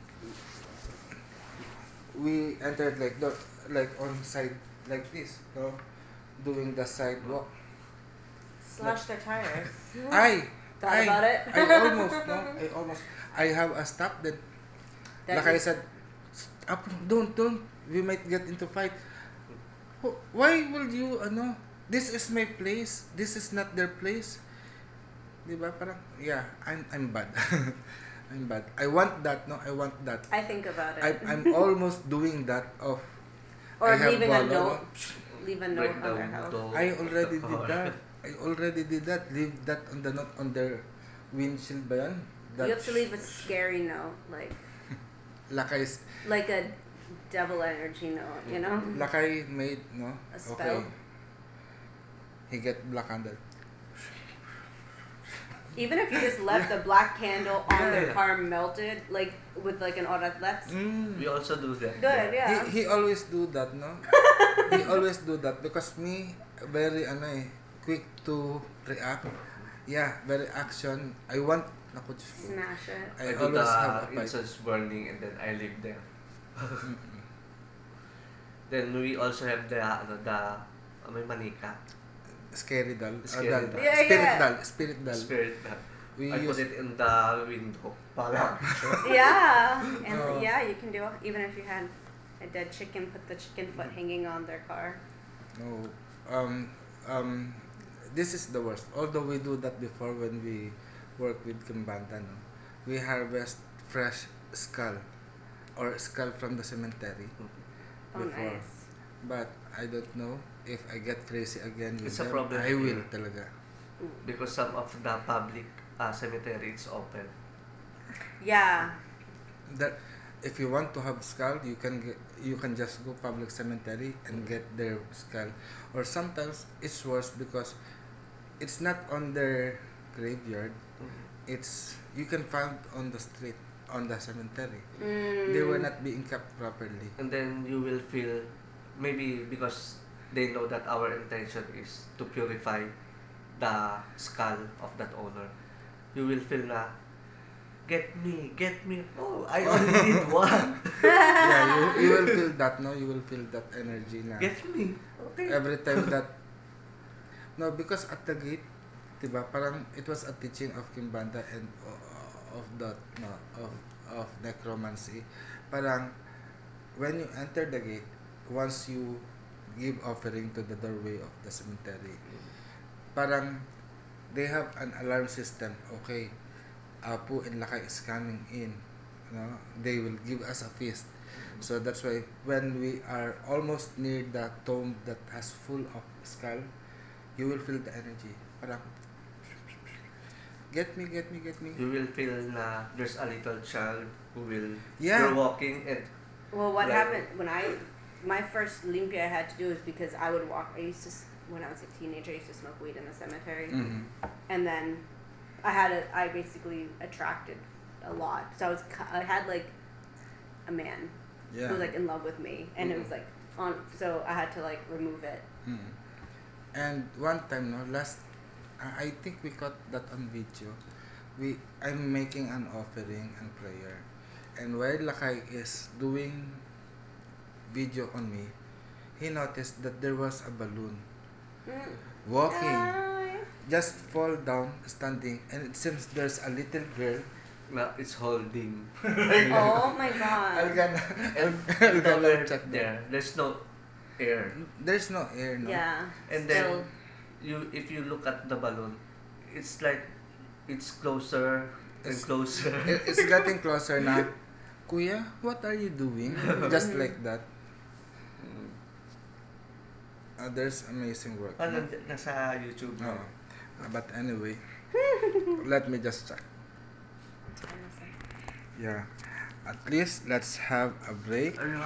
entered like on side like this, doing the sidewalk. Slash their tires. I Thought about it? I have a stop that, That like I is- said, stop, don't, we might get into fight. Why will you, this is my place, this is not their place. Di ba? Parang, yeah, I'm bad. I'm bad. I want that, no? I want that. I think about it. I'm almost doing that of, Or I have leaving a golo, note. no? Leave a Break note the on their house. window. I already the did car. that. I already did that. Leave that on the note on their windshield ba yan? You have to leave a scary note, Lakay, like a devil energy note, you know? Lakay made, no? A spell. Okay. He get black under. Even if you just left the black candle on their Yeah. car melted, like with like an oras, that's We also do that. good, yeah. He always do that, no? He always do that because me very quick to react. Yeah, very action. I want naku, Diyos ko. Smash it. I I do always the have a fight. incense burning and then I leave there. Mm-mm. Then we also have the may manika. Scary doll. Scary Doll. doll. Yeah, Spirit yeah. doll. Spirit doll. Spirit that. We I put use it in the window. Para. Yeah, and Oh. yeah, you can do it. Even if you had a dead chicken, put the chicken foot hanging on their car. no. This is the worst. Although we do that before when we work with Kimbanda, no? We harvest fresh skull or skull from the cemetery Oh, before. nice. But I don't know if I get crazy again with It's a them. problem I will here. talaga. Because some of the public cemetery is open. Yeah. That if you want to have skull, you can just go public cemetery and get their skull. Or sometimes it's worse because it's not on their graveyard. It's you can find on the street on the cemetery. They were not being kept properly. And then you will feel, maybe because they know that our intention is to purify the skull of that owner, you will feel na, get me. Oh, I only need one. Yeah, you will feel that, no? You will feel that energy na. Get me. Okay. Every time that no, because at the gate, diba, parang it was a teaching of Kimbanda and of that no of necromancy. Parang when you enter the gate, once you give offering to the doorway of the cemetery, parang they have an alarm system. Okay, Apu and Lakay is coming in. No, they will give us a feast. So that's why when we are almost near the tomb that has full of skull, you will feel the energy. Parang, get me. You will feel na there's a little child who will, Yeah. you're walking and Well, what Like- happened when my first limpia I had to do is because I would walk. When I was a teenager, I used to smoke weed in the cemetery, and then I basically attracted a lot. So I had like a man yeah. who was like in love with me, and it was like so I had to like remove it. Mm. And one time, no, I think we caught that on video. I'm making an offering and prayer, and while Lakay is doing video on me, he noticed that there was a balloon walking, just fall down, standing, and it seems there's a little girl. na it's holding. Oh my I'll god! gonna check that. There. There's no air. There's no air, no. Yeah. And Still. then if you look at the balloon, it's like it's closer and It's- closer. It's getting closer na. Kuya, what are you doing? Just like that. There's amazing work. Ano, no? nasa YouTube. Oo. But anyway, let me just check. Yeah. At least let's have a break. Ano,